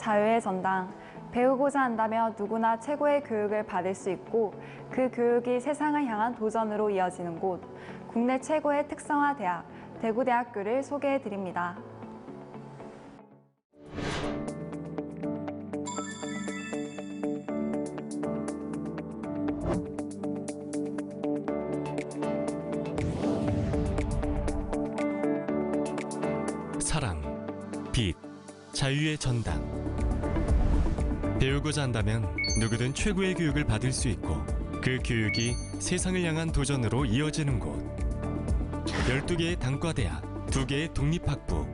자유의 전당. 배우고자 한다면 누구나 최고의 교육을 받을 수 있고 그 교육이 세상을 향한 도전으로 이어지는 곳, 국내 최고의 특성화 대학, 대구대학교를 소개해 드립니다. 사랑, 빛, 자유의 전당. 배우고자 한다면 누구든 최고의 교육을 받을 수 있고 그 교육이 세상을 향한 도전으로 이어지는 곳. 12개의 단과대학, 2개의 독립학부,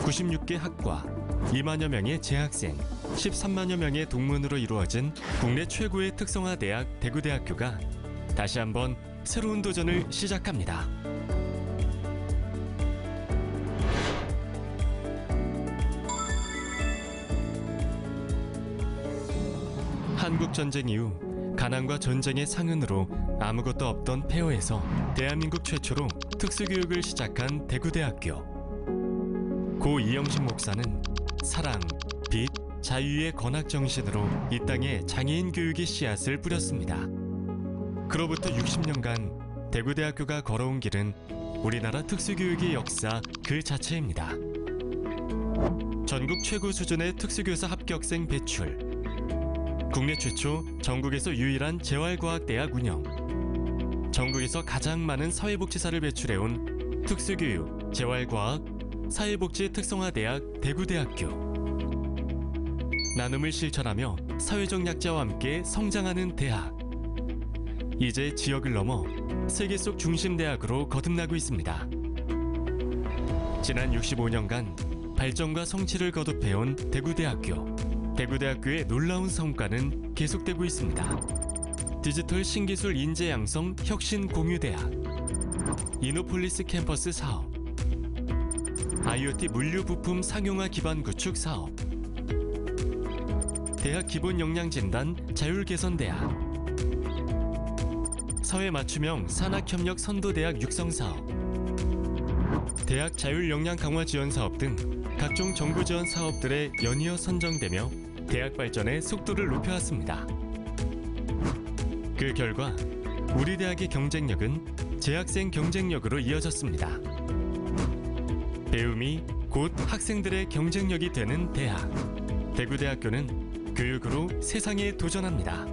96개 학과, 2만여 명의 재학생, 13만여 명의 동문으로 이루어진 국내 최고의 특성화 대학 대구대학교가 다시 한번 새로운 도전을 시작합니다. 한국전쟁 이후 가난과 전쟁의 상흔으로 아무것도 없던 폐허에서 대한민국 최초로 특수교육을 시작한 대구대학교. 고 이영식 목사는 사랑, 빛, 자유의 건학정신으로 이 땅에 장애인 교육의 씨앗을 뿌렸습니다. 그로부터 60년간 대구대학교가 걸어온 길은 우리나라 특수교육의 역사 그 자체입니다. 전국 최고 수준의 특수교사 합격생 배출, 국내 최초, 전국에서 유일한 재활과학대학 운영, 전국에서 가장 많은 사회복지사를 배출해온 특수교육, 재활과학, 사회복지 특성화대학 대구대학교. 나눔을 실천하며 사회적 약자와 함께 성장하는 대학. 이제 지역을 넘어 세계 속 중심대학으로 거듭나고 있습니다. 지난 65년간 발전과 성취를 거듭해온 대구대학교. 대구대학교의 놀라운 성과는 계속되고 있습니다. 디지털 신기술 인재 양성 혁신 공유대학, 이노폴리스 캠퍼스 사업, IoT 물류 부품 상용화 기반 구축 사업, 대학 기본 역량 진단 자율 개선 대학, 사회 맞춤형 산학협력 선도대학 육성 사업, 대학 자율 역량 강화 지원 사업 등 각종 정부 지원 사업들에 연이어 선정되며 대학 발전의 속도를 높여왔습니다. 그 결과 우리 대학의 경쟁력은 재학생 경쟁력으로 이어졌습니다. 배움이 곧 학생들의 경쟁력이 되는 대학. 대구대학교는 교육으로 세상에 도전합니다.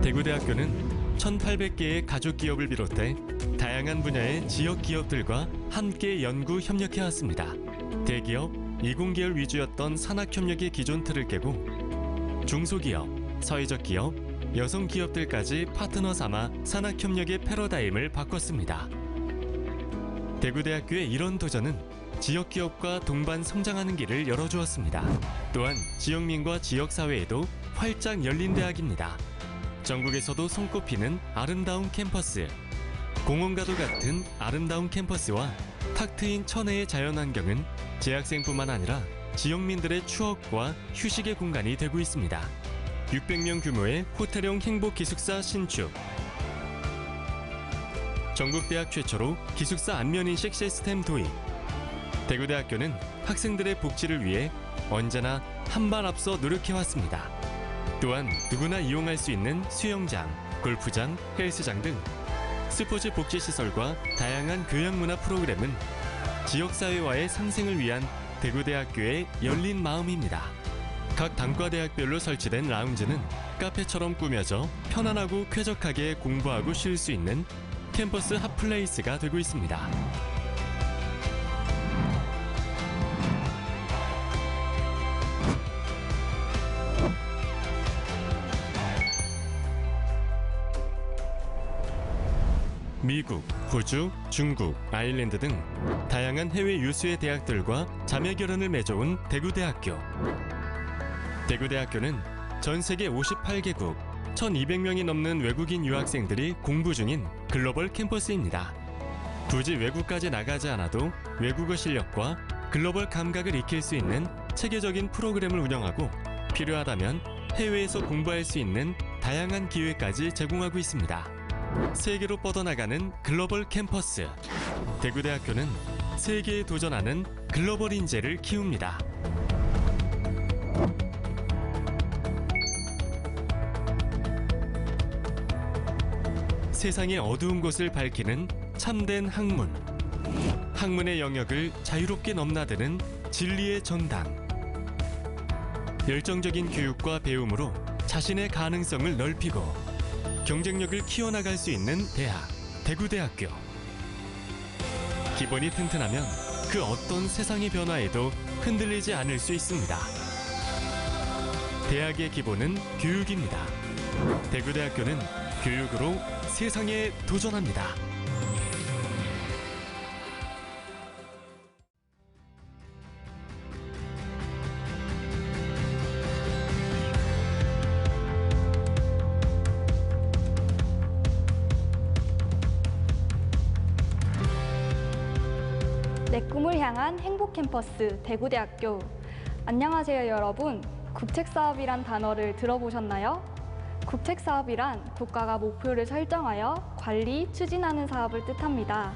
대구대학교는 1,800개의 가족기업을 비롯해 다양한 분야의 지역기업들과 함께 연구 협력해왔습니다. 대기업, 이공계열 위주였던 산학협력의 기존 틀을 깨고 중소기업, 사회적 기업, 여성기업들까지 파트너 삼아 산학협력의 패러다임을 바꿨습니다. 대구대학교의 이런 도전은 지역기업과 동반 성장하는 길을 열어주었습니다. 또한 지역민과 지역사회에도 활짝 열린 대학입니다. 전국에서도 손꼽히는 아름다운 캠퍼스, 공원과도 같은 아름다운 캠퍼스와 탁 트인 천혜의 자연환경은 재학생뿐만 아니라 지역민들의 추억과 휴식의 공간이 되고 있습니다. 600명 규모의 호텔형 행복기숙사 신축, 전국대학 최초로 기숙사 안면인식 시스템 도입. 대구대학교는 학생들의 복지를 위해 언제나 한 발 앞서 노력해왔습니다. 또한 누구나 이용할 수 있는 수영장, 골프장, 헬스장 등 스포츠 복지시설과 다양한 교양문화 프로그램은 지역사회와의 상생을 위한 대구대학교의 열린 마음입니다. 각 단과대학별로 설치된 라운지는 카페처럼 꾸며져 편안하고 쾌적하게 공부하고 쉴 수 있는 캠퍼스 핫플레이스가 되고 있습니다. 미국, 호주, 중국, 아일랜드 등 다양한 해외 유수의 대학들과 자매 결연을 맺어온 대구대학교. 대구대학교는 전 세계 58개국, 1,200명이 넘는 외국인 유학생들이 공부 중인 글로벌 캠퍼스입니다. 굳이 외국까지 나가지 않아도 외국어 실력과 글로벌 감각을 익힐 수 있는 체계적인 프로그램을 운영하고 필요하다면 해외에서 공부할 수 있는 다양한 기회까지 제공하고 있습니다. 세계로 뻗어나가는 글로벌 캠퍼스. 대구대학교는 세계에 도전하는 글로벌 인재를 키웁니다. 세상의 어두운 곳을 밝히는 참된 학문. 학문의 영역을 자유롭게 넘나드는 진리의 전당. 열정적인 교육과 배움으로 자신의 가능성을 넓히고 경쟁력을 키워나갈 수 있는 대학, 대구대학교. 기본이 튼튼하면 그 어떤 세상의 변화에도 흔들리지 않을 수 있습니다. 대학의 기본은 교육입니다. 대구대학교는 교육으로 세상에 도전합니다. 내 꿈을 향한 행복 캠퍼스 대구대학교. 안녕하세요, 여러분. 국책사업이란 단어를 들어보셨나요? 국책사업이란 국가가 목표를 설정하여 관리, 추진하는 사업을 뜻합니다.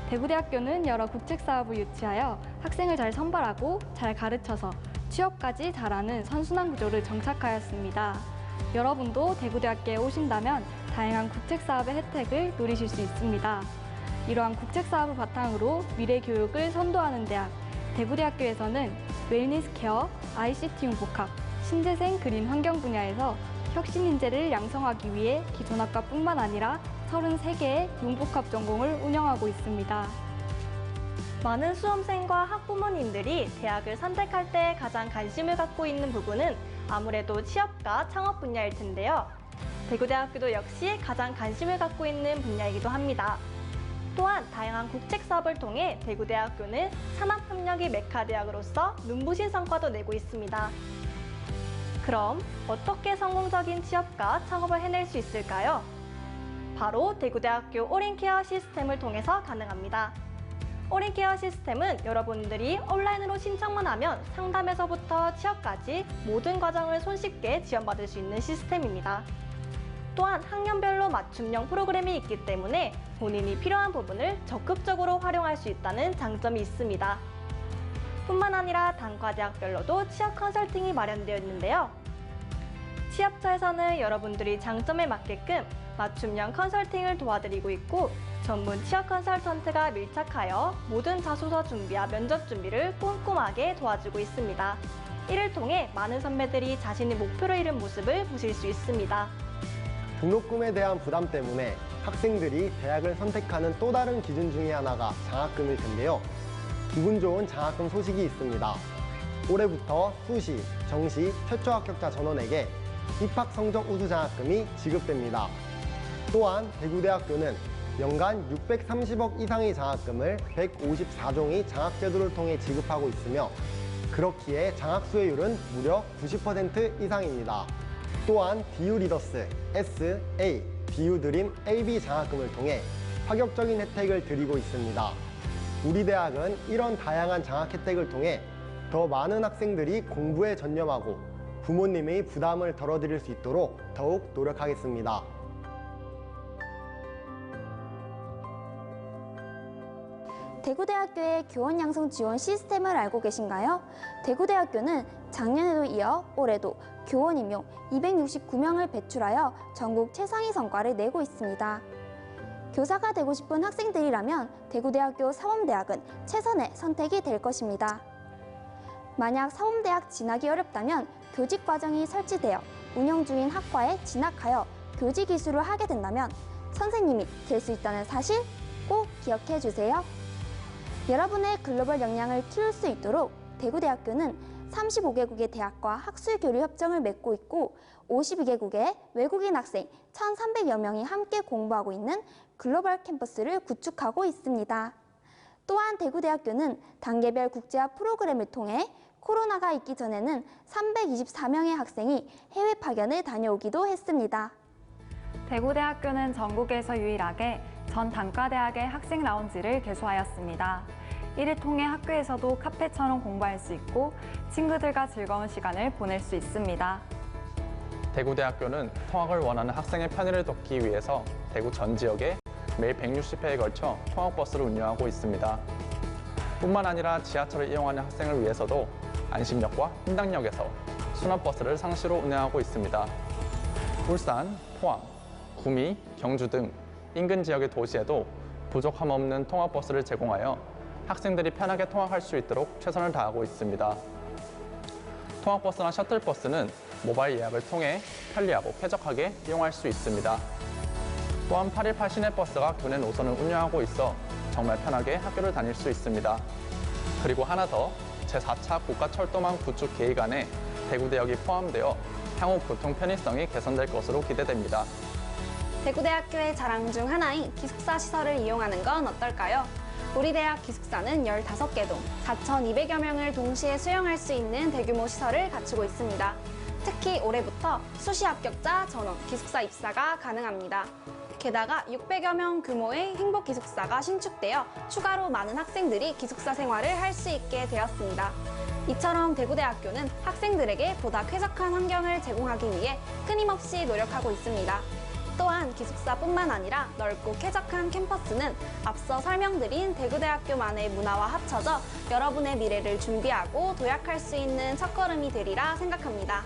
대구대학교는 여러 국책사업을 유치하여 학생을 잘 선발하고 잘 가르쳐서 취업까지 잘하는 선순환 구조를 정착하였습니다. 여러분도 대구대학교에 오신다면 다양한 국책사업의 혜택을 누리실 수 있습니다. 이러한 국책사업을 바탕으로 미래 교육을 선도하는 대학, 대구대학교에서는 웰니스 케어, ICT 융복합, 신재생 그린 환경 분야에서 혁신 인재를 양성하기 위해 기존 학과뿐만 아니라 33개의 융복합 전공을 운영하고 있습니다. 많은 수험생과 학부모님들이 대학을 선택할 때 가장 관심을 갖고 있는 부분은 아무래도 취업과 창업 분야일 텐데요. 대구대학교도 역시 가장 관심을 갖고 있는 분야이기도 합니다. 또한 다양한 국책사업을 통해 대구대학교는 산업협력의 메카대학으로서 눈부신 성과도 내고 있습니다. 그럼 어떻게 성공적인 취업과 창업을 해낼 수 있을까요? 바로 대구대학교 올인케어 시스템을 통해서 가능합니다. 올인케어 시스템은 여러분들이 온라인으로 신청만 하면 상담에서부터 취업까지 모든 과정을 손쉽게 지원받을 수 있는 시스템입니다. 또한 학년별로 맞춤형 프로그램이 있기 때문에 본인이 필요한 부분을 적극적으로 활용할 수 있다는 장점이 있습니다. 뿐만 아니라 단과대학별로도 취업 컨설팅이 마련되어 있는데요. 취업처에서는 여러분들이 장점에 맞게끔 맞춤형 컨설팅을 도와드리고 있고 전문 취업 컨설턴트가 밀착하여 모든 자소서 준비와 면접 준비를 꼼꼼하게 도와주고 있습니다. 이를 통해 많은 선배들이 자신의 목표를 이룬 모습을 보실 수 있습니다. 등록금에 대한 부담 때문에 학생들이 대학을 선택하는 또 다른 기준 중에 하나가 장학금일 텐데요. 기분 좋은 장학금 소식이 있습니다. 올해부터 수시, 정시 최초 합격자 전원에게 입학 성적 우수 장학금이 지급됩니다. 또한 대구대학교는 연간 630억 이상의 장학금을 154종의 장학제도를 통해 지급하고 있으며 그렇기에 장학 수혜율은 무려 90% 이상입니다. 또한 DU 리더스, S, A, DU 드림, AB 장학금을 통해 파격적인 혜택을 드리고 있습니다. 우리 대학은 이런 다양한 장학 혜택을 통해 더 많은 학생들이 공부에 전념하고 부모님의 부담을 덜어드릴 수 있도록 더욱 노력하겠습니다. 대구대학교의 교원 양성 지원 시스템을 알고 계신가요? 대구대학교는 작년에도 이어 올해도 교원 임용 269명을 배출하여 전국 최상위 성과를 내고 있습니다. 교사가 되고 싶은 학생들이라면 대구대학교 사범대학은 최선의 선택이 될 것입니다. 만약 사범대학 진학이 어렵다면 교직 과정이 설치되어 운영 중인 학과에 진학하여 교직 이수를 하게 된다면 선생님이 될 수 있다는 사실 꼭 기억해 주세요. 여러분의 글로벌 역량을 키울 수 있도록 대구대학교는 35개국의 대학과 학술 교류 협정을 맺고 있고 52개국의 외국인 학생 1,300여 명이 함께 공부하고 있는 글로벌 캠퍼스를 구축하고 있습니다. 또한 대구대학교는 단계별 국제화 프로그램을 통해 코로나가 있기 전에는 324명의 학생이 해외 파견을 다녀오기도 했습니다. 대구대학교는 전국에서 유일하게 전 단과대학의 학생 라운지를 개소하였습니다. 이를 통해 학교에서도 카페처럼 공부할 수 있고 친구들과 즐거운 시간을 보낼 수 있습니다. 대구대학교는 통학을 원하는 학생의 편의를 돕기 위해서 대구 전 지역에 매일 160회에 걸쳐 통학버스를 운영하고 있습니다. 뿐만 아니라 지하철을 이용하는 학생을 위해서도 안심역과 신당역에서 순환버스를 상시로 운행하고 있습니다. 울산, 포항, 구미, 경주 등 인근 지역의 도시에도 부족함 없는 통학버스를 제공하여 학생들이 편하게 통학할 수 있도록 최선을 다하고 있습니다. 통학버스나 셔틀버스는 모바일 예약을 통해 편리하고 쾌적하게 이용할 수 있습니다. 또한 818 시내버스가 교내 노선을 운영하고 있어 정말 편하게 학교를 다닐 수 있습니다. 그리고 하나 더, 제4차 국가철도망 구축 계획 안에 대구대역이 포함되어 향후 교통 편의성이 개선될 것으로 기대됩니다. 대구대학교의 자랑 중 하나인 기숙사 시설을 이용하는 건 어떨까요? 우리 대학 기숙사는 15개 동 4,200여 명을 동시에 수용할 수 있는 대규모 시설을 갖추고 있습니다. 특히 올해부터 수시 합격자 전원 기숙사 입사가 가능합니다. 게다가 600여 명 규모의 행복 기숙사가 신축되어 추가로 많은 학생들이 기숙사 생활을 할 수 있게 되었습니다. 이처럼 대구대학교는 학생들에게 보다 쾌적한 환경을 제공하기 위해 끊임없이 노력하고 있습니다. 또한 기숙사뿐만 아니라 넓고 쾌적한 캠퍼스는 앞서 설명드린 대구대학교만의 문화와 합쳐져 여러분의 미래를 준비하고 도약할 수 있는 첫걸음이 되리라 생각합니다.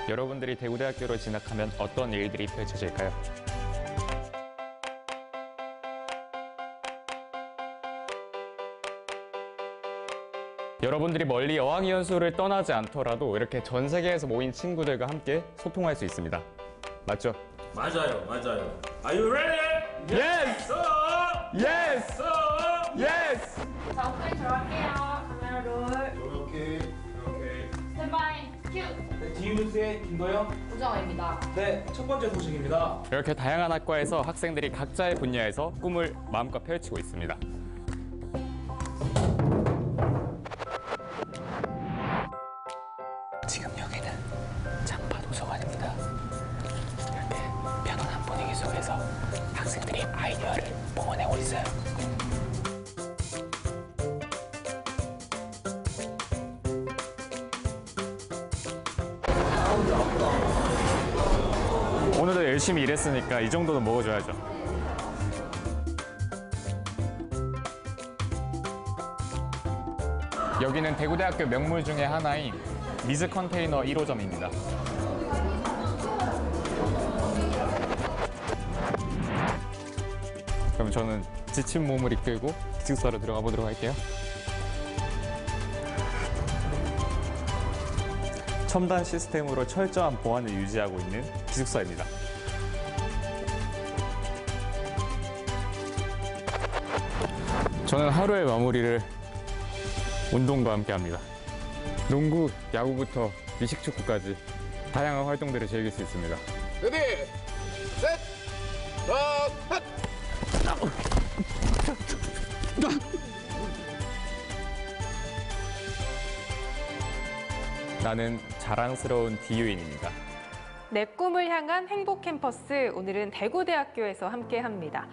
여러분들이 대구대학교로 진학하면 어떤 일들이 펼쳐질까요? 여러분들이 멀리 어학연수를 떠나지 않더라도 이렇게 전 세계에서 모인 친구들과 함께 소통할 수 있습니다. 맞죠? 맞아요. Are you ready? Yes! Yes! Yes! 자, 오프닝 들어갈게요. 카메라 롤. 오케이. 스탠바이 큐. 네, 디우스의 김도영. 우정아입니다. 네, 첫 번째 소식입니다. 이렇게 다양한 학과에서 학생들이 각자의 분야에서 꿈을 마음껏 펼치고 있습니다. 지금 여기는 장파도서관입니다. 이렇게 편안한 분위기 속에서 학생들이 아이디어를 뿜어내고 있어요. 오늘도 열심히 일했으니까 이 정도는 먹어줘야죠. 여기는 대구대학교 명물 중에 하나인 미즈 컨테이너 1호점입니다. 그럼 저는 지친 몸을 이끌고 기숙사로 들어가 보도록 할게요. 첨단 시스템으로 철저한 보안을 유지하고 있는 기숙사입니다. 저는 하루의 마무리를 운동과 함께 합니다. 농구, 야구부터 미식축구까지 다양한 활동들을 즐길 수 있습니다. 레디, 셋, 핫! 나는 자랑스러운 디유인입니다. 내 꿈을 향한 행복 캠퍼스, 오늘은 대구대학교에서 함께합니다.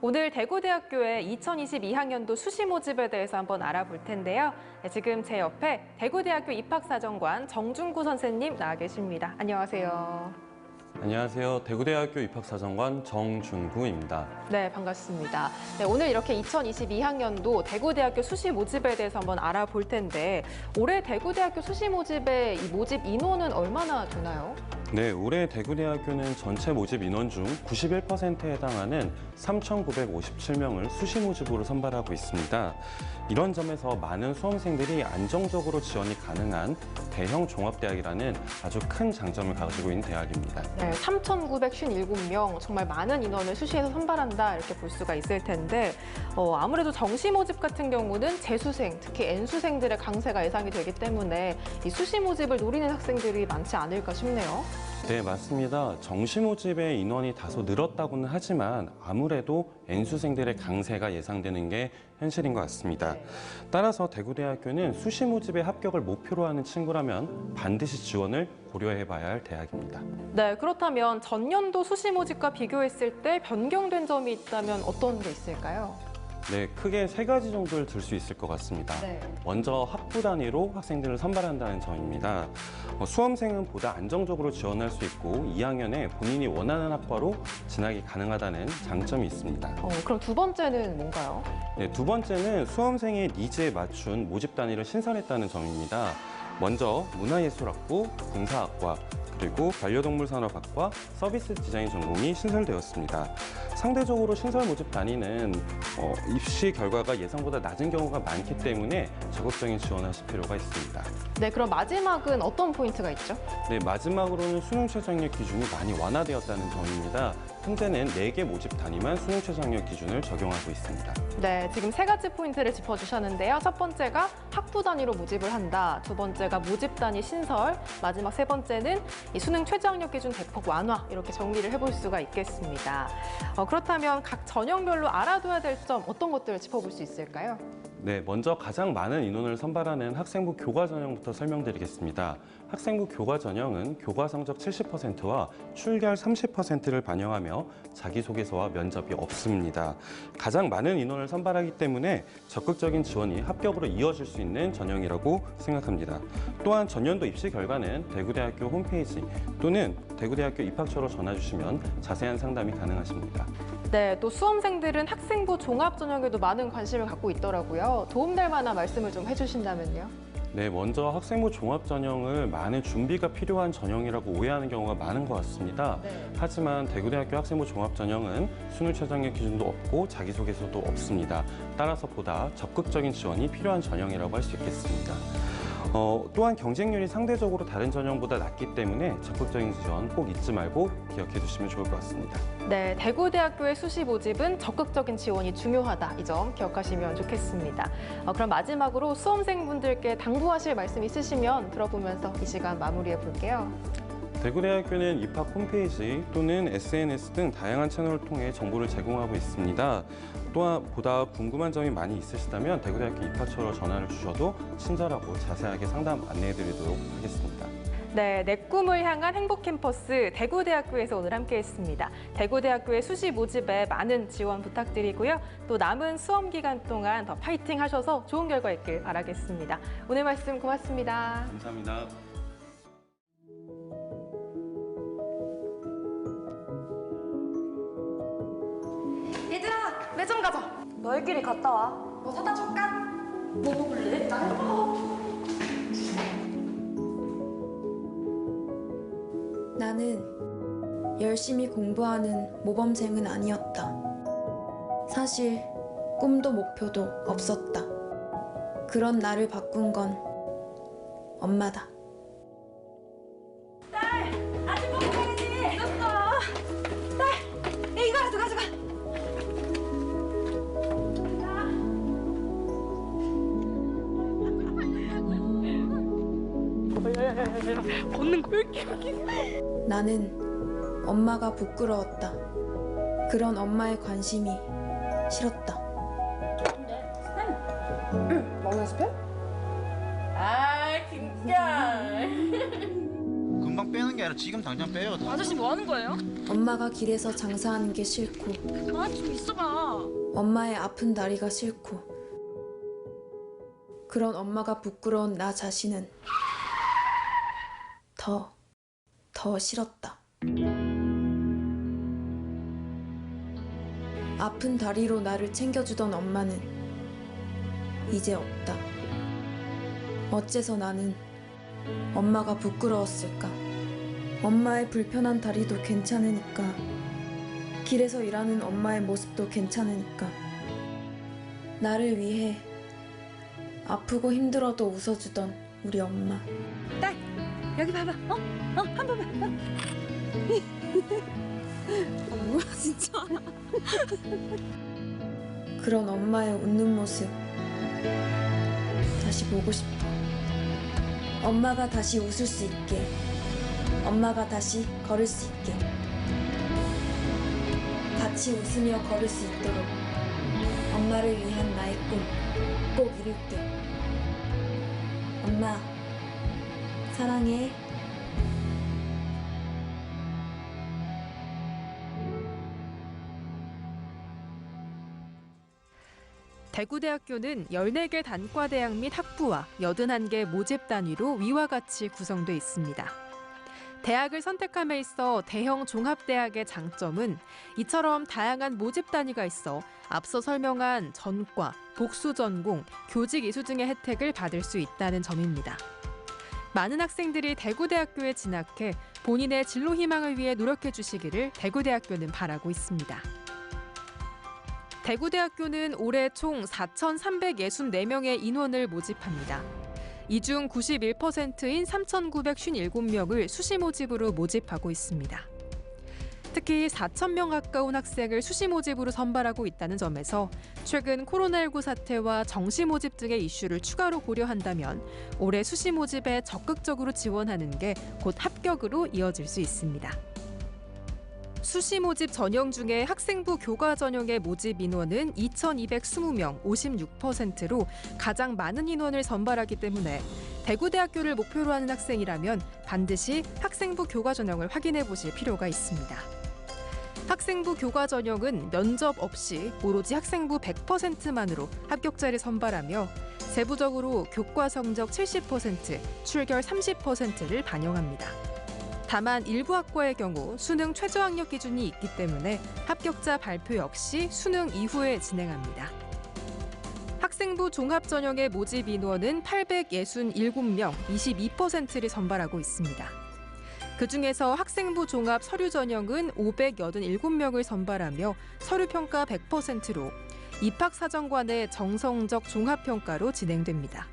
오늘 대구대학교의 2022학년도 수시 모집에 대해서 한번 알아볼 텐데요. 지금 제 옆에 대구대학교 입학사정관 정중구 선생님 나와 계십니다. 안녕하세요. 안녕하세요. 대구대학교 입학사정관 정중구입니다. 네, 반갑습니다. 네, 오늘 이렇게 2022학년도 대구대학교 수시 모집에 대해서 한번 알아볼 텐데 올해 대구대학교 수시 모집의 이 모집 인원은 얼마나 되나요? 네, 올해 대구대학교는 전체 모집 인원 중 91%에 해당하는 3,957명을 수시 모집으로 선발하고 있습니다. 이런 점에서 많은 수험생들이 안정적으로 지원이 가능한 대형 종합대학이라는 아주 큰 장점을 가지고 있는 대학입니다. 네, 3,957명, 정말 많은 인원을 수시에서 선발한다 이렇게 볼 수가 있을 텐데 아무래도 정시 모집 같은 경우는 재수생, 특히 N수생들의 강세가 예상이 되기 때문에 이 수시 모집을 노리는 학생들이 많지 않을까 싶네요. 네, 맞습니다. 정시 모집의 인원이 다소 늘었다고는 하지만 아무래도 N수생들의 강세가 예상되는 게 현실인 것 같습니다. 따라서 대구대학교는 수시 모집의 합격을 목표로 하는 친구라면 반드시 지원을 고려해봐야 할 대학입니다. 네, 그렇다면 전년도 수시 모집과 비교했을 때 변경된 점이 있다면 어떤 게 있을까요? 네, 크게 세 가지 정도를 들 수 있을 것 같습니다. 네. 먼저 학부 단위로 학생들을 선발한다는 점입니다. 수험생은 보다 안정적으로 지원할 수 있고 2학년에 본인이 원하는 학과로 진학이 가능하다는 장점이 있습니다. 그럼 두 번째는 뭔가요? 네, 두 번째는 수험생의 니즈에 맞춘 모집 단위를 신설했다는 점입니다. 먼저 문화예술학부, 군사학과, 그리고 반려동물산업학과, 서비스 디자인 전공이 신설되었습니다. 상대적으로 신설 모집 단위는 입시 결과가 예상보다 낮은 경우가 많기 때문에 적극적인 지원하실 필요가 있습니다. 네, 그럼 마지막은 어떤 포인트가 있죠? 네, 마지막으로는 수능 최저학력 기준이 많이 완화되었다는 점입니다. 현재는 4개 모집 단위만 수능 최저학력 기준을 적용하고 있습니다. 네, 지금 세 가지 포인트를 짚어주셨는데요. 첫 번째가 학부 단위로 모집을 한다. 두 번째가 모집 단위 신설. 마지막 세 번째는 이 수능 최저학력 기준 대폭 완화. 이렇게 정리를 해볼 수가 있겠습니다. 그렇다면 각 전형별로 알아둬야 될 점 어떤 것들을 짚어볼 수 있을까요? 네, 먼저 가장 많은 인원을 선발하는 학생부 교과 전형부터 설명드리겠습니다. 학생부 교과 전형은 교과 성적 70%와 출결 30%를 반영하며 자기소개서와 면접이 없습니다. 가장 많은 인원을 선발하기 때문에 적극적인 지원이 합격으로 이어질 수 있는 전형이라고 생각합니다. 또한 전년도 입시 결과는 대구대학교 홈페이지 또는 대구대학교 입학처로 전화 주시면 자세한 상담이 가능하십니다. 네, 또 수험생들은 학생부 종합 전형에도 많은 관심을 갖고 있더라고요. 도움될 만한 말씀을 좀 해주신다면요. 네, 먼저 학생부 종합 전형을 많은 준비가 필요한 전형이라고 오해하는 경우가 많은 것 같습니다. 네. 하지만 대구대학교 학생부 종합 전형은 수능 최저학력 기준도 없고 자기소개서도 없습니다. 따라서 보다 적극적인 지원이 필요한 전형이라고 할 수 있겠습니다. 또한 경쟁률이 상대적으로 다른 전형보다 낮기 때문에 적극적인 지원 꼭 잊지 말고 기억해 두시면 좋을 것 같습니다. 네, 대구대학교의 수시 모집은 적극적인 지원이 중요하다. 이 점 기억하시면 좋겠습니다. 그럼 마지막으로 수험생분들께 당부하실 말씀 있으시면 들어보면서 이 시간 마무리해 볼게요. 대구대학교는 입학 홈페이지 또는 SNS 등 다양한 채널을 통해 정보를 제공하고 있습니다. 또한 보다 궁금한 점이 많이 있으시다면 대구대학교 입학처로 전화를 주셔도 친절하고 자세하게 상담 안내해드리도록 하겠습니다. 네, 내 꿈을 향한 행복 캠퍼스 대구대학교에서 오늘 함께했습니다. 대구대학교의 수시 모집에 많은 지원 부탁드리고요. 또 남은 수험 기간 동안 더 파이팅 하셔서 좋은 결과 있길 바라겠습니다. 오늘 말씀 고맙습니다. 감사합니다. 얘들아, 매점 가자. 너희끼리 갔다 와. 뭐 사다 줄까? 뭐 먹을래? 나 해봐. 나는 열심히 공부하는 모범생은 아니었다. 사실 꿈도 목표도 없었다. 그런 나를 바꾼 건 엄마다. 딸, 아침 먹고 가야지. 늦었어. 딸, 이거라도 가져가. 걷는 거 왜 이렇게 나는 엄마가 부끄러웠다. 그런 엄마의 관심이 싫었다. 먹는 스팸? 아, 진짜. 금방 빼는 게 아니라 지금 당장 빼요. 아저씨 뭐 하는 거예요? 엄마가 길에서 장사하는 게 싫고 가만히 좀 있어봐. 엄마의 아픈 다리가 싫고 그런 엄마가 부끄러운 나 자신은 더 싫었다. 아픈 다리로 나를 챙겨주던 엄마는 이제 없다. 어째서 나는 엄마가 부끄러웠을까? 엄마의 불편한 다리도 괜찮으니까, 길에서 일하는 엄마의 모습도 괜찮으니까, 나를 위해 아프고 힘들어도 웃어주던 우리 엄마. 딸, 여기 봐봐. 한 번 봐. 뭐야 진짜. 그런 엄마의 웃는 모습 다시 보고 싶어. 엄마가 다시 웃을 수 있게, 엄마가 다시 걸을 수 있게, 같이 웃으며 걸을 수 있도록 엄마를 위한 나의 꿈 꼭 이룰게. 엄마 사랑해. 대구대학교는 14개 단과대학 및 학부와 81개 모집 단위로 위와 같이 구성돼 있습니다. 대학을 선택함에 있어 대형 종합대학의 장점은 이처럼 다양한 모집 단위가 있어 앞서 설명한 전과, 복수전공, 교직 이수 등의 혜택을 받을 수 있다는 점입니다. 많은 학생들이 대구대학교에 진학해 본인의 진로 희망을 위해 노력해 주시기를 대구대학교는 바라고 있습니다. 대구대학교는 올해 총 4,364명의 인원을 모집합니다. 이 중 91%인 3,957명을 수시 모집으로 모집하고 있습니다. 특히 4,000명 가까운 학생을 수시 모집으로 선발하고 있다는 점에서 최근 코로나19 사태와 정시 모집 등의 이슈를 추가로 고려한다면 올해 수시 모집에 적극적으로 지원하는 게 곧 합격으로 이어질 수 있습니다. 수시 모집 전형 중에 학생부 교과 전형의 모집 인원은 2,220명, 56%로 가장 많은 인원을 선발하기 때문에 대구대학교를 목표로 하는 학생이라면 반드시 학생부 교과 전형을 확인해 보실 필요가 있습니다. 학생부 교과 전형은 면접 없이 오로지 학생부 100%만으로 합격자를 선발하며 세부적으로 교과 성적 70%, 출결 30%를 반영합니다. 다만 일부 학과의 경우 수능 최저학력 기준이 있기 때문에 합격자 발표 역시 수능 이후에 진행합니다. 학생부 종합 전형의 모집 인원은 867명, 22%를 선발하고 있습니다. 그중에서 학생부 종합 서류 전형은 587명을 선발하며 서류 평가 100%로 입학사정관의 정성적 종합평가로 진행됩니다.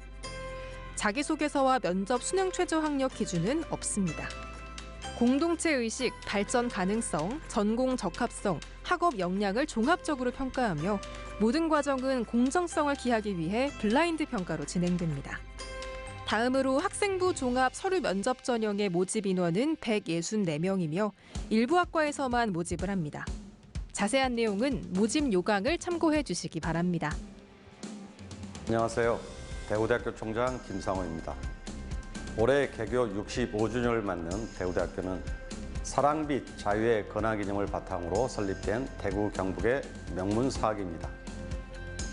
자기소개서와 면접 수능 최저학력 기준은 없습니다. 공동체 의식, 발전 가능성, 전공 적합성, 학업 역량을 종합적으로 평가하며 모든 과정은 공정성을 기하기 위해 블라인드 평가로 진행됩니다. 다음으로 학생부 종합 서류 면접 전형의 모집 인원은 164명이며 일부 학과에서만 모집을 합니다. 자세한 내용은 모집 요강을 참고해 주시기 바랍니다. 안녕하세요. 대구대학교 총장 김상호입니다. 올해 개교 65주년을 맞는 대구대학교는 사랑빛 자유의 건화기념을 바탕으로 설립된 대구 경북의 명문사학입니다.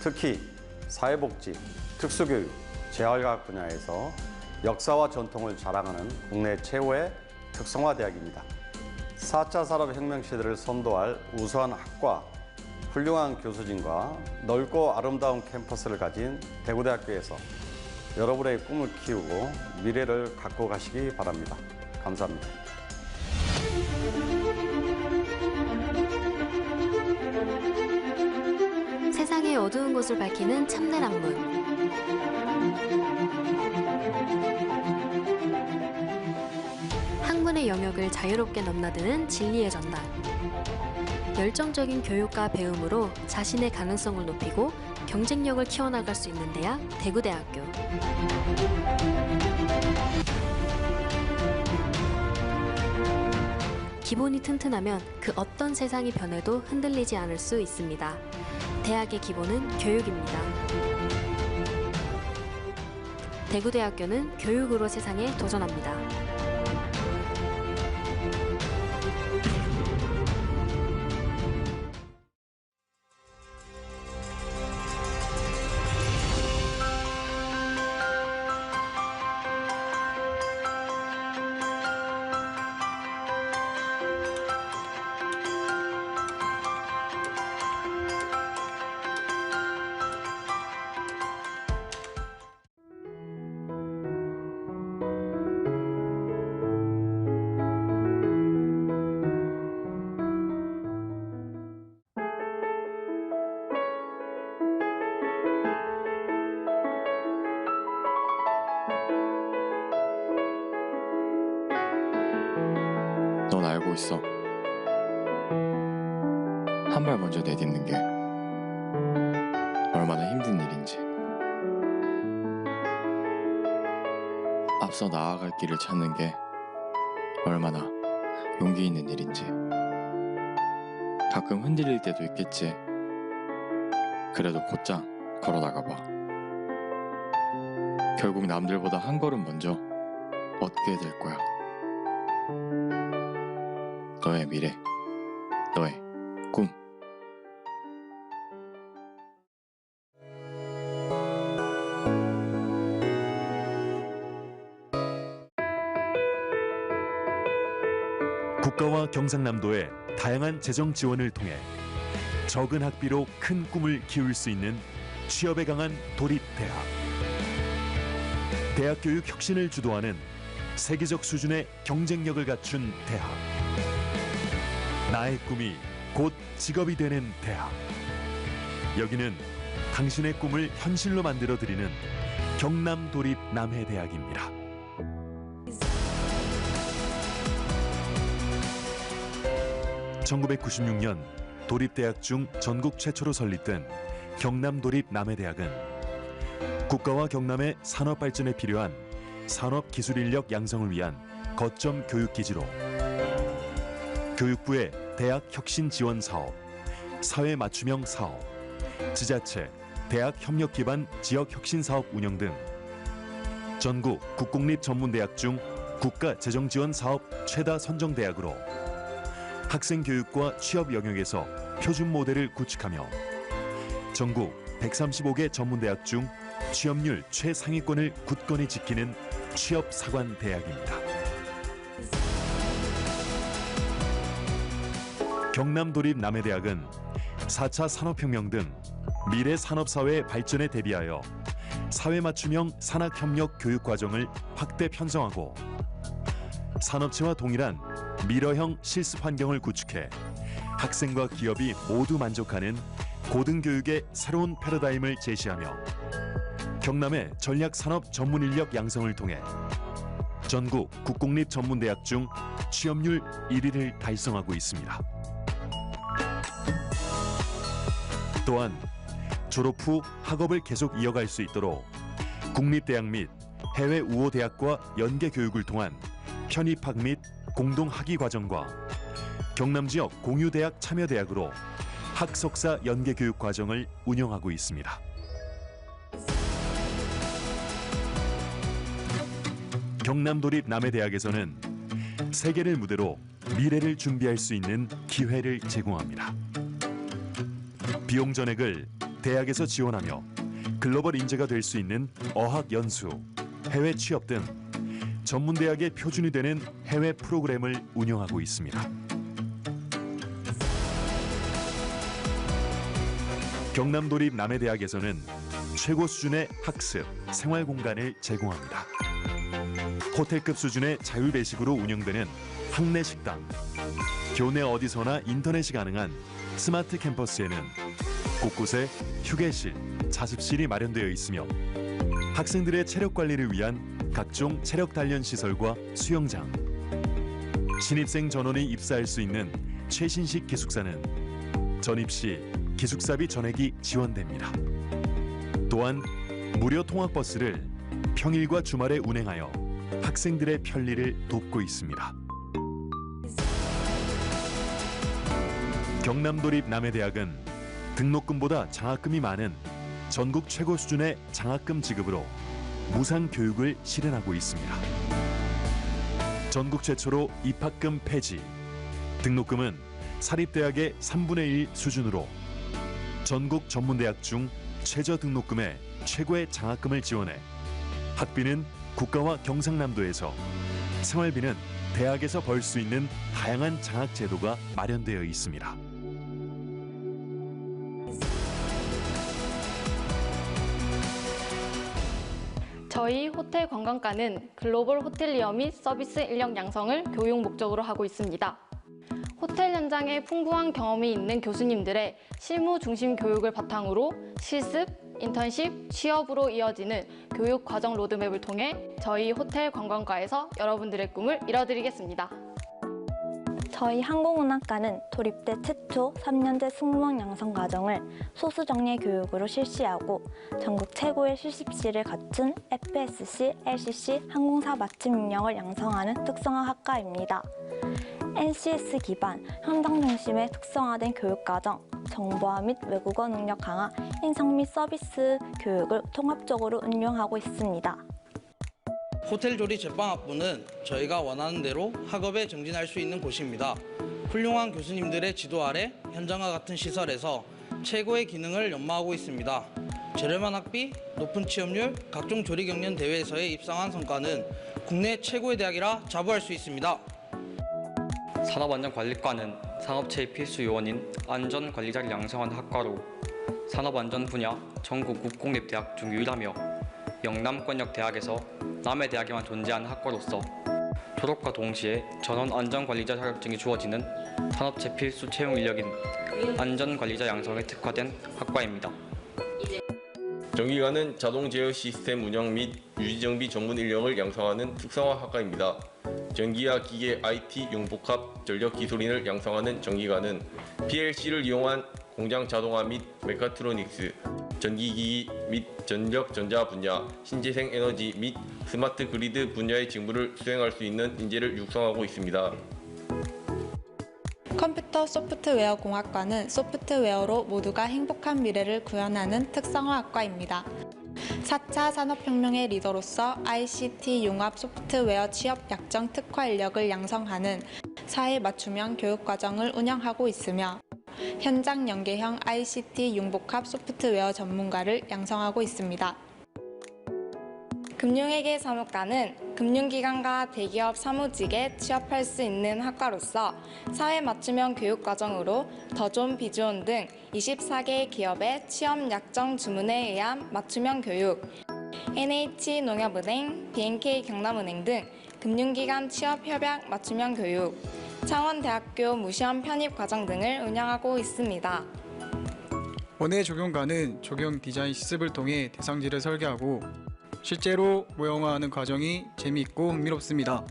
특히 사회복지, 특수교육, 재활과학 분야에서 역사와 전통을 자랑하는 국내 최고의 특성화대학입니다. 4차 산업혁명 시대를 선도할 우수한 학과, 훌륭한 교수진과 넓고 아름다운 캠퍼스를 가진 대구대학교에서 여러분의 꿈을 키우고 미래를 갖고 가시기 바랍니다. 감사합니다. 세상의 어두운 곳을 밝히는 참된 학문. 학문의 영역을 자유롭게 넘나드는 진리의 전당. 열정적인 교육과 배움으로 자신의 가능성을 높이고 경쟁력을 키워나갈 수 있는 대학, 대구대학교. 기본이 튼튼하면 그 어떤 세상이 변해도 흔들리지 않을 수 있습니다. 대학의 기본은 교육입니다. 대구대학교는 교육으로 세상에 도전합니다. 넌 알고 있어. 한 발 먼저 내딛는 게 얼마나 힘든 일인지. 앞서 나아갈 길을 찾는 게 얼마나 용기 있는 일인지. 가끔 흔들릴 때도 있겠지. 그래도 곧장 걸어나가 봐. 결국 남들보다 한 걸음 먼저 얻게 될 거야. 너의 미래, 너의 꿈. 국가와 경상남도의 다양한 재정 지원을 통해 적은 학비로 큰 꿈을 키울 수 있는 취업에 강한 도립대학. 대학 교육 혁신을 주도하는 세계적 수준의 경쟁력을 갖춘 대학. 나의 꿈이 곧 직업이 되는 대학. 여기는 당신의 꿈을 현실로 만들어드리는 경남도립남해대학입니다. (1996년) 도립대학 중 전국 최초로 설립된 경남도립남해대학은 국가와 경남의 산업 발전에 필요한 산업 기술 인력 양성을 위한 거점 교육 기지로 교육부의 대학 혁신 지원 사업, 사회 맞춤형 사업, 지자체, 대학 협력 기반 지역 혁신 사업 운영 등 전국 국공립 전문대학 중 국가 재정 지원 사업 최다 선정 대학으로 학생 교육과 취업 영역에서 표준 모델을 구축하며 전국 135개 전문대학 중 취업률 최상위권을 굳건히 지키는 취업 사관 대학입니다. 경남도립남해대학은 4차 산업혁명 등 미래 산업사회 발전에 대비하여 사회 맞춤형 산학협력 교육 과정을 확대 편성하고 산업체와 동일한 미러형 실습 환경을 구축해 학생과 기업이 모두 만족하는 고등교육의 새로운 패러다임을 제시하며 경남의 전략산업 전문 인력 양성을 통해 전국 국공립 전문대학 중 취업률 1위를 달성하고 있습니다. 또한 졸업 후 학업을 계속 이어갈 수 있도록 국립대학 및 해외 우호대학과 연계 교육을 통한 편입학 및 공동학위 과정과 경남 지역 공유대학 참여대학으로 학석사 연계 교육 과정을 운영하고 있습니다. 경남도립남해대학에서는 세계를 무대로 미래를 준비할 수 있는 기회를 제공합니다. 비용 전액을 대학에서 지원하며 글로벌 인재가 될 수 있는 어학 연수, 해외 취업 등 전문대학의 표준이 되는 해외 프로그램을 운영하고 있습니다. 경남도립남해대학에서는 최고 수준의 학습, 생활 공간을 제공합니다. 호텔급 수준의 자율배식으로 운영되는 학내 식당, 교내 어디서나 인터넷이 가능한 스마트 캠퍼스에는 곳곳에 휴게실, 자습실이 마련되어 있으며 학생들의 체력 관리를 위한 각종 체력 단련 시설과 수영장, 신입생 전원이 입사할 수 있는 최신식 기숙사는 전입 시 기숙사비 전액이 지원됩니다. 또한 무료 통학버스를 평일과 주말에 운행하여 학생들의 편리를 돕고 있습니다. 경남도립남해대학은 등록금보다 장학금이 많은 전국 최고 수준의 장학금 지급으로 무상 교육을 실현하고 있습니다. 전국 최초로 입학금 폐지, 등록금은 사립대학의 3분의 1 수준으로 전국 전문대학 중 최저 등록금의 최고의 장학금을 지원해 학비는 국가와 경상남도에서, 생활비는 대학에서 벌 수 있는 다양한 장학 제도가 마련되어 있습니다. 저희 호텔 관광과는 글로벌 호텔리어 및 서비스 인력 양성을 교육 목적으로 하고 있습니다. 호텔 현장에 풍부한 경험이 있는 교수님들의 실무 중심 교육을 바탕으로 실습, 인턴십, 취업으로 이어지는 교육 과정 로드맵을 통해 저희 호텔 관광과에서 여러분들의 꿈을 이뤄드리겠습니다. 저희 항공운항과는 도립대 최초 3년제 승무원 양성 과정을 소수정예 교육으로 실시하고 전국 최고의 실습실을 갖춘 FSC, LCC 항공사 맞춤 인력을 양성하는 특성화 학과입니다. NCS 기반, 현장 중심의 특성화된 교육과정, 정보화 및 외국어 능력 강화, 인성 및 서비스 교육을 통합적으로 운영하고 있습니다. 호텔조리 제빵학부는 저희가 원하는 대로 학업에 정진할 수 있는 곳입니다. 훌륭한 교수님들의 지도 아래 현장과 같은 시설에서 최고의 기능을 연마하고 있습니다. 저렴한 학비, 높은 취업률, 각종 조리 경연 대회에서의 입상한 성과는 국내 최고의 대학이라 자부할 수 있습니다. 산업안전관리과는 산업체의 필수 요원인 안전관리자를 양성한 학과로 산업안전 분야 전국 국공립대학 중 유일하며 영남권역대학에서 남해대학에만 존재하는 학과로서 졸업과 동시에 전원 안전관리자 자격증이 주어지는 산업체 필수 채용 인력인 안전관리자 양성에 특화된 학과입니다. 전기관은 자동 제어 시스템 운영 및 유지정비 전문 인력을 양성하는 특성화 학과입니다. 전기와 기계, IT, 융복합, 전력 기술인을 양성하는 전기관은 PLC를 이용한 공장 자동화 및 메카트로닉스, 전기기기 및 전력 전자 분야, 신재생 에너지 및 스마트 그리드 분야의 직무를 수행할 수 있는 인재를 육성하고 있습니다. 컴퓨터 소프트웨어 공학과는 소프트웨어로 모두가 행복한 미래를 구현하는 특성화 학과입니다. 4차 산업혁명의 리더로서 ICT 융합 소프트웨어 취업 약정 특화 인력을 양성하는 사회 맞춤형 교육과정을 운영하고 있으며 현장 연계형 ICT 융복합 소프트웨어 전문가를 양성하고 있습니다. 금융회계 사무과는 금융기관과 대기업 사무직에 취업할 수 있는 학과로서 사회 맞춤형 교육과정으로 더존, 비존 등 24개의 기업의 취업 약정 주문에 의한 맞춤형 교육, NH농협은행, BNK 경남은행 등 금융기관 취업 협약 맞춤형 교육, 창원대학교 무시험 편입 과정 등을 운영하고 있습니다. 원예 적용과는 적용 디자인 실습을 통해 대상지를 설계하고 실제로 모형화하는 과정이 재미있고 흥미롭습니다.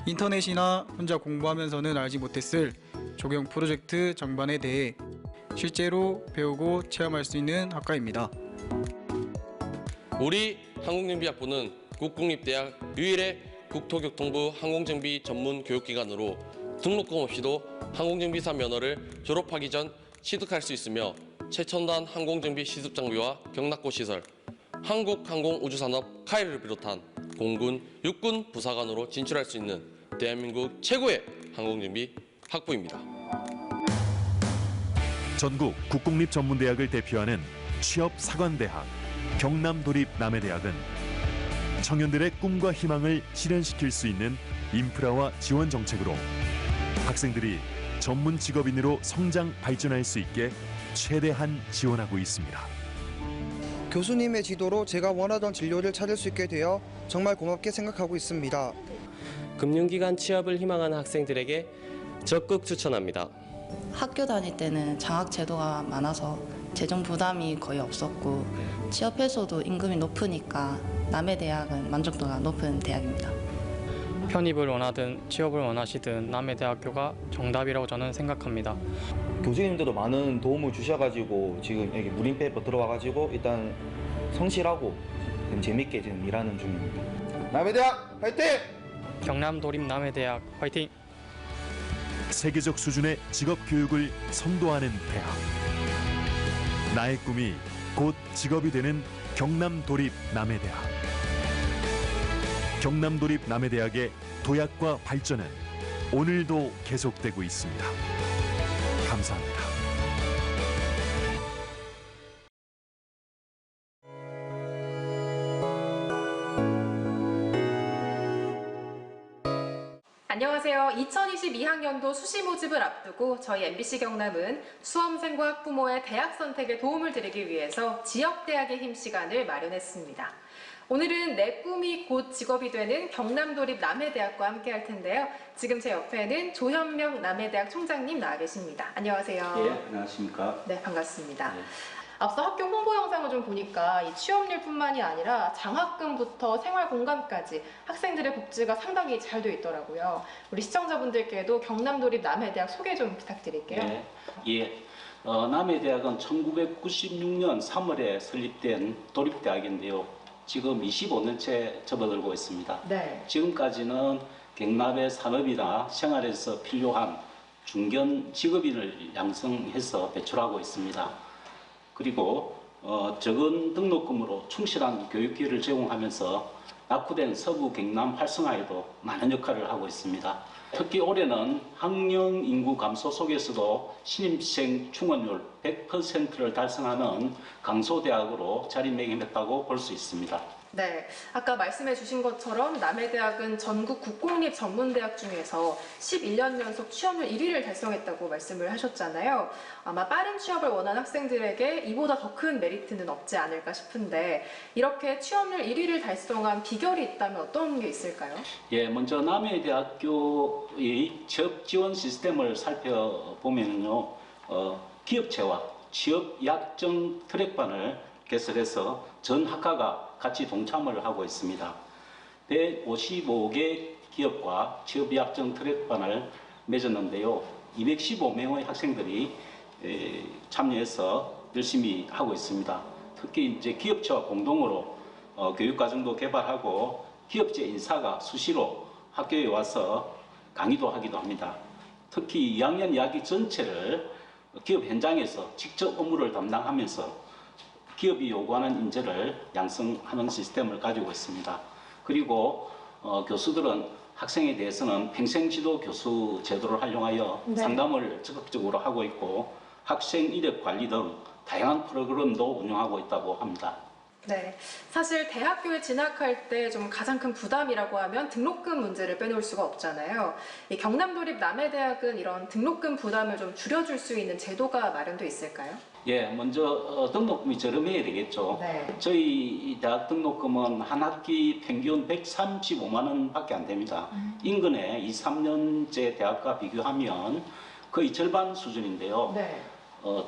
인터넷이나 혼자 공부하면서는 알지 못했을 적용 프로젝트 전반에 대해 실제로 배우고 체험할 수 있는 학과입니다. 우리 항공정비학부는 국공립대학 유일의 국토교통부 항공정비 전문 교육기관으로 등록금 없이도 항공정비사 면허를 졸업하기 전 취득할 수 있으며 최첨단 항공정비 시습장비와 경락고 시설, 한국항공우주산업 카이를 비롯한 공군, 육군 부사관으로 진출할 수 있는 대한민국 최고의 항공정비 학부입니다. 전국 국공립전문대학을 대표하는 취업사관대학 경남도립남해대학은 청년들의 꿈과 희망을 실현시킬 수 있는 인프라와 지원 정책으로 학생들이 전문 직업인으로 성장 발전할 수 있게 최대한 지원하고 있습니다. 교수님의 지도로 제가 원하던 진로를 찾을 수 있게 되어 정말 고맙게 생각하고 있습니다. 금융기관 취업을 희망하는 학생들에게 적극 추천합니다. 학교 다닐 때는 장학 제도가 많아서 재정 부담이 거의 없었고 취업해서도 임금이 높으니까 남해대학은 만족도가 높은 대학입니다. 편입을 원하든 취업을 원하시든 남해대학교가 정답이라고 저는 생각합니다. 교수님들도 많은 도움을 주셔가지고 지금 여기 무림페이퍼 들어와가지고 일단 성실하고 재밌게 지금 일하는 중입니다. 남해대학 화이팅! 경남도립 남해대학 화이팅! 세계적 수준의 직업 교육을 선도하는 대학. 나의 꿈이 곧 직업이 되는 경남도립 남해대학. 경남도립 남해대학의 도약과 발전은 오늘도 계속되고 있습니다. 감사합니다. 안녕하세요. 2022학년도 수시 모집을 앞두고 저희 MBC 경남은 수험생과 학부모의 대학 선택에 도움을 드리기 위해서 지역대학의 힘 시간을 마련했습니다. 오늘은 내 꿈이 곧 직업이 되는 경남도립 남해대학과 함께 할 텐데요. 지금 제 옆에는 조현명 남해대학 총장님 나와 계십니다. 안녕하세요. 예, 안녕하십니까. 네, 반갑습니다. 앞서 학교 홍보 영상을 좀 보니까 이 취업률뿐만이 아니라 장학금부터 생활공간까지 학생들의 복지가 상당히 잘 되어 있더라고요. 우리 시청자분들께도 경남도립 남해대학 소개 좀 부탁드릴게요. 네, 예. 남해대학은 1996년 3월에 설립된 도립대학인데요. 지금 25년째 접어들고 있습니다. 네. 지금까지는 경남의 산업이나 생활에서 필요한 중견 직업인을 양성해서 배출하고 있습니다. 그리고 적은 등록금으로 충실한 교육 기회를 제공하면서 낙후된 서부 경남 활성화에도 많은 역할을 하고 있습니다. 특히 올해는 학령 인구 감소 속에서도 신입생 충원율 100%를 달성하는 강소대학으로 자리매김했다고 볼 수 있습니다. 네, 아까 말씀해 주신 것처럼 남해대학은 전국 국공립 전문대학 중에서 11년 연속 취업률 1위를 달성했다고 말씀을 하셨잖아요. 아마 빠른 취업을 원하는 학생들에게 이보다 더 큰 메리트는 없지 않을까 싶은데 이렇게 취업률 1위를 달성한 비결이 있다면 어떤 게 있을까요? 예, 먼저 남해대학교의 취업 지원 시스템을 살펴보면요, 기업체와 취업 약정 트랙반을 개설해서 전 학과가 같이 동참을 하고 있습니다. 155개 기업과 취업 약정 트랙반을 맺었는데요. 215명의 학생들이 참여해서 열심히 하고 있습니다. 특히 이제 기업체와 공동으로 교육과정도 개발하고 기업체 인사가 수시로 학교에 와서 강의도 하기도 합니다. 특히 2학년 2학기 전체를 기업 현장에서 직접 업무를 담당하면서 기업이 요구하는 인재를 양성하는 시스템을 가지고 있습니다. 그리고 교수들은 학생에 대해서는 평생지도 교수 제도를 활용하여 상담을 적극적으로 하고 있고 학생 이력 관리 등 다양한 프로그램도 운영하고 있다고 합니다. 네, 사실 대학교에 진학할 때 좀 가장 큰 부담이라고 하면 등록금 문제를 빼놓을 수가 없잖아요. 이 경남도립 남해대학은 이런 등록금 부담을 좀 줄여줄 수 있는 제도가 마련돼 있을까요? 예, 먼저 등록금이 저렴해야 되겠죠. 네. 저희 대학 등록금은 한 학기 평균 135만 원밖에 안 됩니다. 인근에 2, 3년제 대학과 비교하면 거의 절반 수준인데요. 네.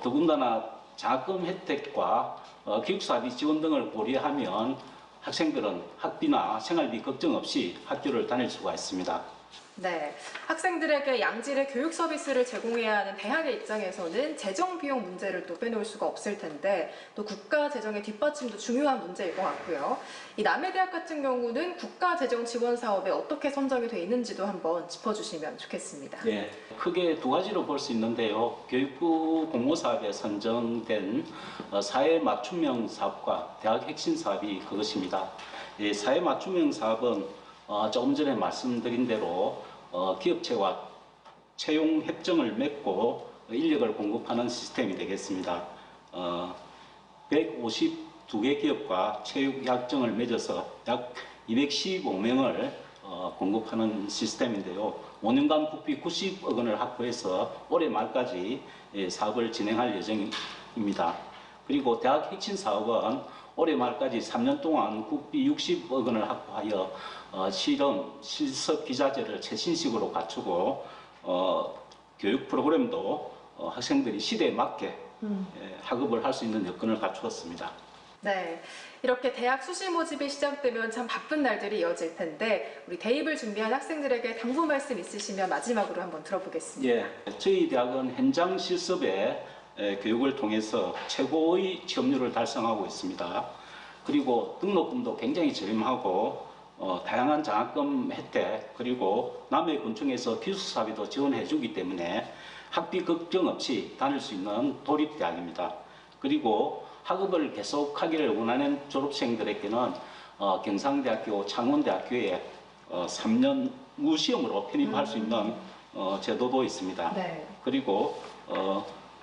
더군다나 장학금 혜택과 교육사비 지원 등을 고려하면 학생들은 학비나 생활비 걱정 없이 학교를 다닐 수가 있습니다. 네, 학생들에게 양질의 교육 서비스를 제공해야 하는 대학의 입장에서는 재정 비용 문제를 또 빼놓을 수가 없을 텐데 또 국가 재정의 뒷받침도 중요한 문제일 것 같고요. 이 남해대학 같은 경우는 국가 재정 지원 사업에 어떻게 선정이 돼 있는지도 한번 짚어주시면 좋겠습니다. 네, 크게 두 가지로 볼 수 있는데요. 교육부 공모사업에 선정된 사회 맞춤형 사업과 대학 핵심 사업이 그것입니다. 이 사회 맞춤형 사업은 조금 전에 말씀드린 대로 기업체와 채용 협정을 맺고 인력을 공급하는 시스템이 되겠습니다. 152개 기업과 채용 약정을 맺어서 약 215명을 공급하는 시스템인데요. 5년간 국비 90억 원을 확보해서 올해 말까지 사업을 진행할 예정입니다. 그리고 대학 핵심 사업은 올해 말까지 3년 동안 국비 60억 원을 확보하여 실험, 실습 기자재를 최신식으로 갖추고 교육 프로그램도 학생들이 시대에 맞게 학업을 할 수 있는 여건을 갖추었습니다. 네, 이렇게 대학 수시 모집이 시작되면 참 바쁜 날들이 이어질 텐데 우리 대입을 준비한 학생들에게 당부 말씀 있으시면 마지막으로 한번 들어보겠습니다. 예, 저희 대학은 현장 실습에 교육을 통해서 최고의 취업률을 달성하고 있습니다. 그리고 등록금도 굉장히 저렴하고 다양한 장학금 혜택 그리고 남해군청에서 기숙사비도 지원해 주기 때문에 학비 걱정 없이 다닐 수 있는 도립대학입니다. 그리고 학업을 계속하기를 원하는 졸업생들에게는 경상대학교, 창원대학교에 3년 무시험으로 편입할 수 있는 제도도 있습니다. 네. 그리고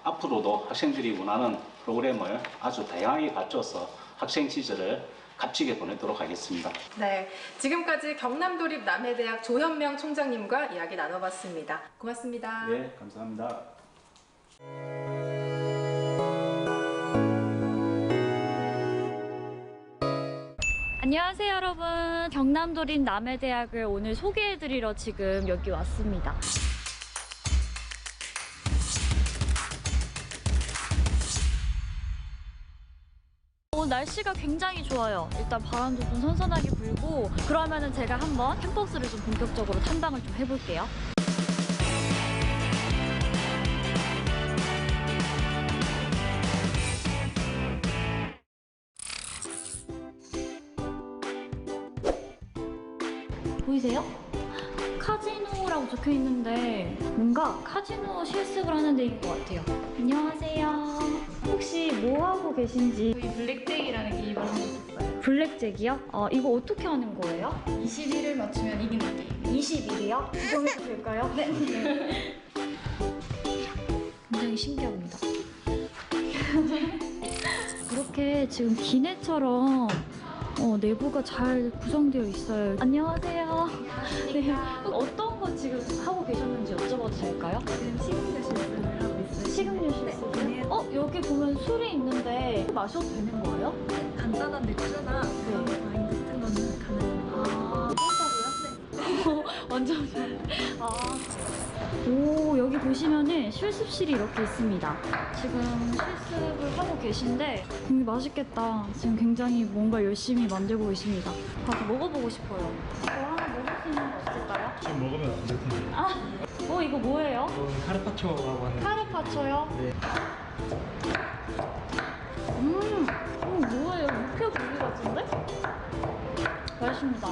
앞으로도 학생들이 원하는 프로그램을 아주 다양하게 갖춰서 학생 시절을 값지게 보내도록 하겠습니다. 네, 지금까지 경남도립 남해대학 조현명 총장님과 이야기 나눠봤습니다. 고맙습니다. 네, 감사합니다. 안녕하세요 여러분, 경남도립 남해대학을 오늘 소개해드리러 지금 여기 왔습니다. 날씨가 굉장히 좋아요. 일단 바람도 좀 선선하게 불고 그러면은 제가 한번 캠퍼스를 좀 본격적으로 탐방을 좀 해볼게요. 보이세요? 카지노라고 적혀 있는데 뭔가 카지노 실습을 하는 데인 것 같아요. 안녕하세요. 혹시 뭐 하고 계신지? 저희 블랙잭이라는 게임을 하고 있어요. 블랙잭이요? 이거 어떻게 하는 거예요? 21을 맞추면 이기는 게임. 21이요? 구경해도 될까요? 네. 굉장히 신기합니다. 이렇게 지금 기내처럼 내부가 잘 구성되어 있어요. 안녕하세요. 네, 어떤 거 지금 하고 계셨는지 여쭤봐도 될까요? 지금 식음료 실습을 하고 있어요. 식음료 실습? 여기 보면 술이 있는데 마셔도 되는 거예요? 간단한 맥주나 그런 와인 같은 거는 가능해요. 진짜로요? 네. 완전 오, 여기 보시면은 실습실이 이렇게 있습니다. 지금 실습을 하고 계신데 맛있겠다. 지금 굉장히 뭔가 열심히 만들고 계십니다. 가서 먹어보고 싶어요. 하나 먹을 수 있는 거 없을까요? 지금 먹으면 안 될 텐데. 이거 뭐예요? 카르파초라고 하는. 카르파초요? 네. 뭐예요? 육회 고기 같은데? 맛있습니다.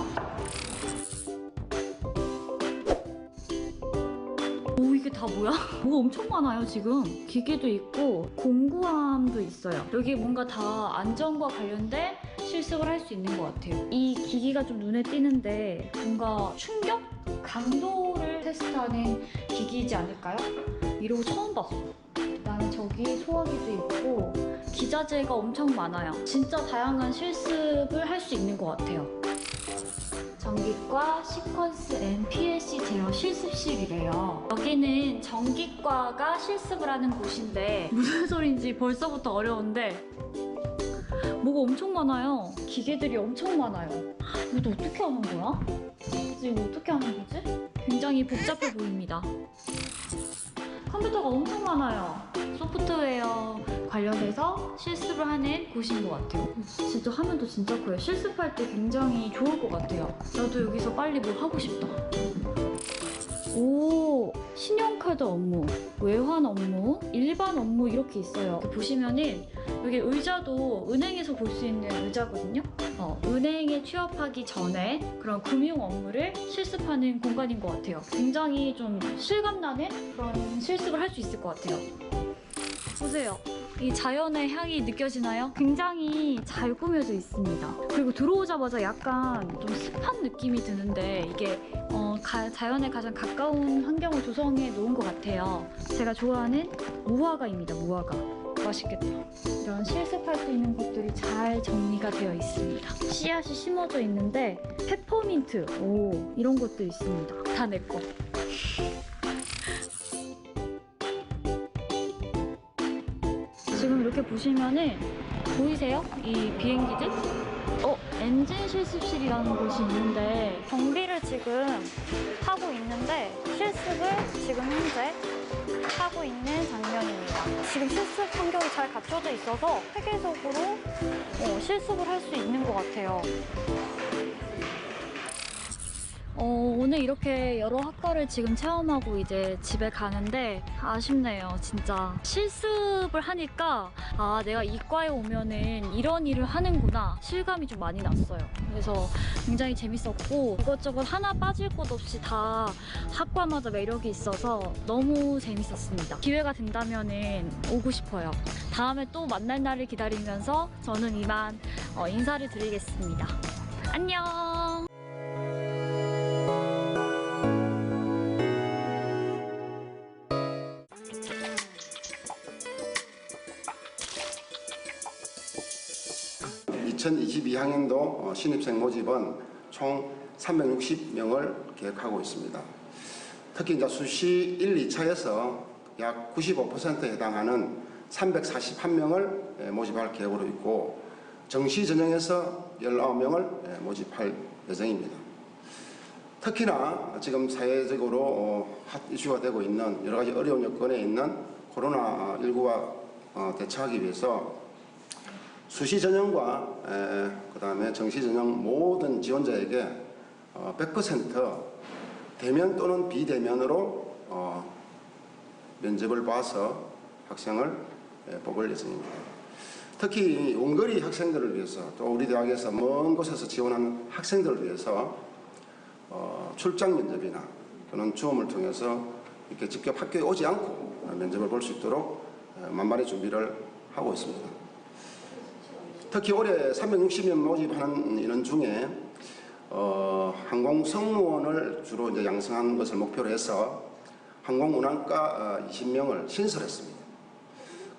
오, 이게 다 뭐야? 뭐가 엄청 많아요, 지금. 기계도 있고 공구함도 있어요. 여기 뭔가 다 안전과 관련된 실습을 할 수 있는 것 같아요. 이 기기가 좀 눈에 띄는데 뭔가 충격? 강도를 테스트하는 기기이지 않을까요? 이러고 처음 봤어. 그다음에 저기 소화기도 있고 기자재가 엄청 많아요. 진짜 다양한 실습을 할 수 있는 것 같아요. 전기과 시퀀스 앤 PLC 제어 실습실이래요. 여기는 전기과가 실습을 하는 곳인데 무슨 소린지 벌써부터 어려운데 뭐가 엄청 많아요. 기계들이 엄청 많아요. 이거 어떻게 하는 거야? 이거 어떻게 하는 거지? 굉장히 복잡해 보입니다. 컴퓨터가 엄청 많아요. 소프트웨어 관련해서 실습을 하는 곳인 것 같아요. 진짜 화면도 진짜 커요. 실습할 때 굉장히 좋을 것 같아요. 나도 여기서 빨리 뭐 하고 싶다. 오, 신용카드 업무, 외환 업무, 일반 업무 이렇게 있어요. 보시면은 여기 의자도 은행에서 볼 수 있는 의자거든요. 은행에 취업하기 전에 그런 금융 업무를 실습하는 공간인 것 같아요. 굉장히 좀 실감나는 그런 실습을 할 수 있을 것 같아요. 보세요. 이 자연의 향이 느껴지나요? 굉장히 잘 꾸며져 있습니다. 그리고 들어오자마자 약간 좀 습한 느낌이 드는데 이게 자연에 가장 가까운 환경을 조성해 놓은 것 같아요. 제가 좋아하는 무화과입니다. 무화과. 맛있겠다. 이런 실습할 수 있는 곳들이 잘 정리가 되어 있습니다. 씨앗이 심어져 있는데 페퍼민트, 오, 이런 것도 있습니다. 다 내 거. 지금 이렇게 보시면은 보이세요? 이 비행기들? 엔진 실습실이라는 곳이 있는데 정비를 지금 하고 있는데 실습을 지금 현재 하고 있는 장면입니다. 지금 실습 환경이 잘 갖춰져 있어서 세계적으로 실습을 할 수 있는 것 같아요. 오늘 이렇게 여러 학과를 지금 체험하고 이제 집에 가는데 아쉽네요. 진짜 실습을 하니까 내가 이과에 오면은 이런 일을 하는구나 실감이 좀 많이 났어요. 그래서 굉장히 재밌었고 이것저것 하나 빠질 것 없이 다 학과마다 매력이 있어서 너무 재밌었습니다. 기회가 된다면은 오고 싶어요. 다음에 또 만날 날을 기다리면서 저는 이만 인사를 드리겠습니다. 안녕! (2022학년도) 신입생 모집은 총 360명을 계획하고 있습니다. 특히 이제 수시 1, 2차에서 약 95%에 해당하는 341명을 모집할 계획으로 있고 정시 전형에서 19명을 모집할 예정입니다. 특히나 지금 사회적으로 핫 이슈가 되고 있는 여러 가지 어려운 여건에 있는 코로나19와 대처하기 위해서 수시 전형과 그다음에 정시 전형 모든 지원자에게 100% 대면 또는 비대면으로 면접을 봐서 학생을 뽑을 예정입니다. 특히 원거리 학생들을 위해서 또 우리 대학에서 먼 곳에서 지원하는 학생들을 위해서 출장 면접이나 또는 주험을 통해서 이렇게 직접 학교에 오지 않고 면접을 볼 수 있도록 만반의 준비를 하고 있습니다. 특히 올해 360명 모집하는 인원 중에 항공 승무원을 주로 이제 양성한 것을 목표로 해서 항공운항과 20명을 신설했습니다.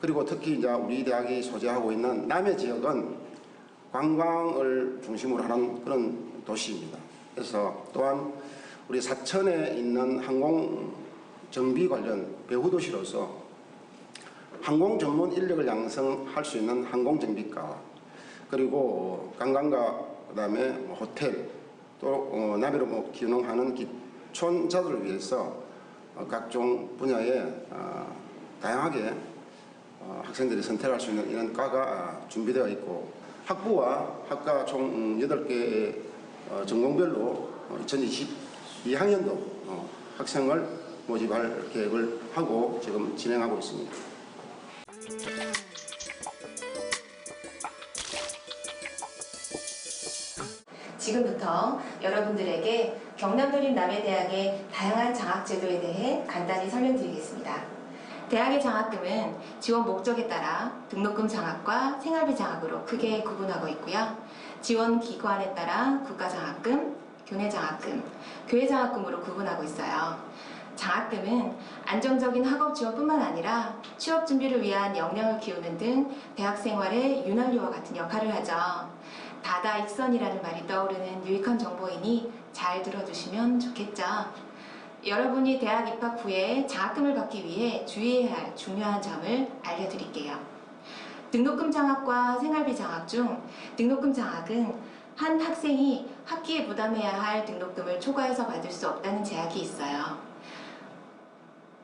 그리고 특히 이제 우리 대학이 소재하고 있는 남해 지역은 관광을 중심으로 하는 그런 도시입니다. 그래서 또한 우리 사천에 있는 항공 정비 관련 배후 도시로서 항공 전문 인력을 양성할 수 있는 항공 정비과, 그리고 관광과 그다음에 호텔, 또 나비로 기능하는 기촌자들을 위해서 각종 분야에 다양하게 학생들이 선택할 수 있는 이런 과가 준비되어 있고, 학부와 학과 총 8개의 전공별로 2022학년도 학생을 모집할 계획을 하고 지금 진행하고 있습니다. 지금부터 여러분들에게 경남도립남해대학의 다양한 장학제도에 대해 간단히 설명드리겠습니다. 대학의 장학금은 지원 목적에 따라 등록금 장학과 생활비 장학으로 크게 구분하고 있고요. 지원 기관에 따라 국가장학금, 교내장학금, 교회장학금으로 구분하고 있어요. 장학금은 안정적인 학업 지원뿐만 아니라 취업 준비를 위한 역량을 키우는 등 대학 생활의 윤활유와 같은 역할을 하죠. 다다익선이라는 말이 떠오르는 유익한 정보이니 잘 들어두시면 좋겠죠. 여러분이 대학 입학 후에 장학금을 받기 위해 주의해야 할 중요한 점을 알려드릴게요. 등록금 장학과 생활비 장학 중 등록금 장학은 한 학생이 학기에 부담해야 할 등록금을 초과해서 받을 수 없다는 제약이 있어요.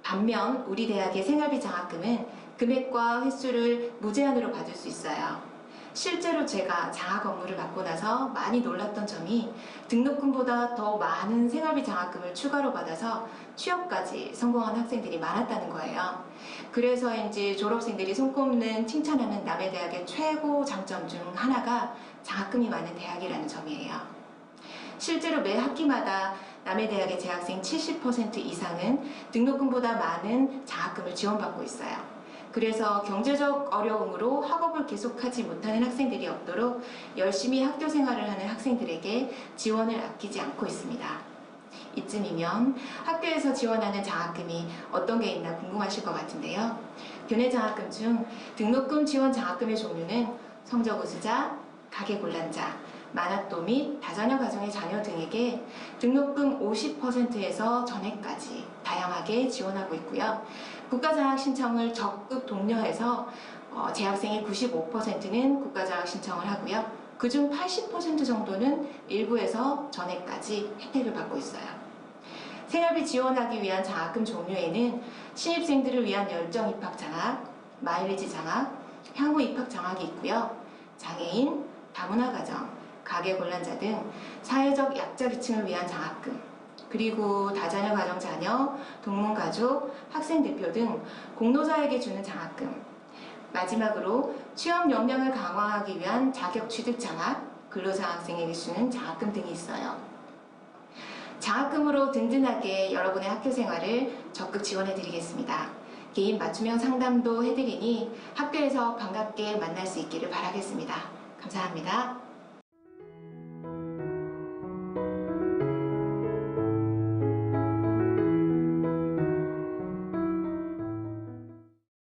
반면 우리 대학의 생활비 장학금은 금액과 횟수를 무제한으로 받을 수 있어요. 실제로 제가 장학 업무를 맡고 나서 많이 놀랐던 점이 등록금보다 더 많은 생활비 장학금을 추가로 받아서 취업까지 성공한 학생들이 많았다는 거예요. 그래서인지 졸업생들이 손꼽는 칭찬하는 남해대학의 최고 장점 중 하나가 장학금이 많은 대학이라는 점이에요. 실제로 매 학기마다 남해대학의 재학생 70% 이상은 등록금보다 많은 장학금을 지원받고 있어요. 그래서 경제적 어려움으로 학업을 계속하지 못하는 학생들이 없도록 열심히 학교 생활을 하는 학생들에게 지원을 아끼지 않고 있습니다. 이쯤이면 학교에서 지원하는 장학금이 어떤 게 있나 궁금하실 것 같은데요. 교내장학금 중 등록금 지원 장학금의 종류는 성적 우수자, 가계곤란자, 만학도 및 다자녀 가정의 자녀 등에게 등록금 50%에서 전액까지 다양하게 지원하고 있고요. 국가장학 신청을 적극 독려해서 재학생의 95%는 국가장학 신청을 하고요. 그중 80% 정도는 일부에서 전액까지 혜택을 받고 있어요. 생활비 지원하기 위한 장학금 종류에는 신입생들을 위한 열정 입학 장학, 마일리지 장학, 향후 입학 장학이 있고요. 장애인, 다문화 가정, 가계곤란자 등 사회적 약자계층을 위한 장학금, 그리고 다자녀 가정 자녀, 동문가족, 학생대표 등 공로자에게 주는 장학금, 마지막으로 취업 역량을 강화하기 위한 자격 취득 장학, 근로장학생에게 주는 장학금 등이 있어요. 장학금으로 든든하게 여러분의 학교 생활을 적극 지원해드리겠습니다. 개인 맞춤형 상담도 해드리니 학교에서 반갑게 만날 수 있기를 바라겠습니다. 감사합니다.